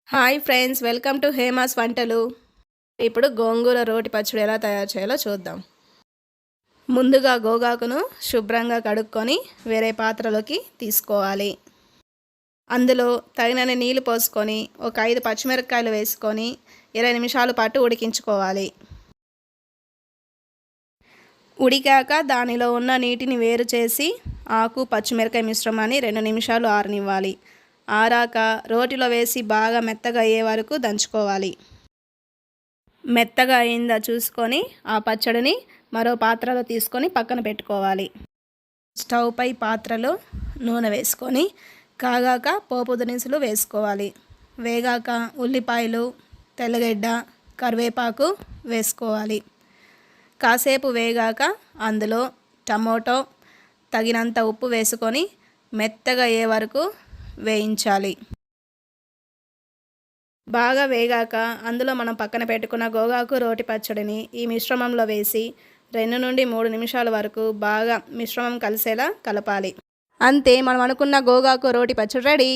Hi friends, welcome to Hema's వంటలు. ఇప్పుడు గోంగూర రోటి పచ్చడి ఎలా తయారు చేయాలో చూద్దాం. ముందుగా గోగాకును శుభ్రంగా కడుక్కొని వేరే పాత్రలోకి తీసుకోవాలి. అందులో తగినన్ని నీళ్లు పోసుకొని ఒక 5 పచ్చిమిరపకాయలు వేసుకొని 20 నిమిషాల పాటు ఉడికించుకోవాలి. ఉడికాక దానిలో ఉన్న నీటిని వేరు చేసి ఆకు పచ్చిమిరపకాయ మిశ్రమాన్ని 2 నిమిషాలు ఆరనివ్వాలి. ఆరాక రోటిలో వేసి బాగా మెత్తగా అయ్యే వరకు దంచుకోవాలి. మెత్తగా అయిందా చూసుకొని ఆ పచ్చడిని మరో పాత్రలో తీసుకొని పక్కన పెట్టుకోవాలి. స్టవ్ పై పాత్రలో నూనె వేసుకొని కాగాక పోపు దినుసులు వేసుకోవాలి. వేగాక ఉల్లిపాయలు, తెల్లగడ్డ, కరివేపాకు వేసుకోవాలి. కాసేపు వేగాక అందులో టమోటో, తగినంత ఉప్పు వేసుకొని మెత్తగా అయ్యే వరకు వేయించాలి. బాగా వేగాక అందులో మనం పక్కన పెట్టుకున్న గోగాకు రోటి పచ్చడిని ఈ మిశ్రమంలో వేసి 2 నుండి 3 నిమిషాల వరకు బాగా మిశ్రమం కలిసేలా కలపాలి. అంతే, మనం అనుకున్న గోగాకు రోటి పచ్చడి రెడీ.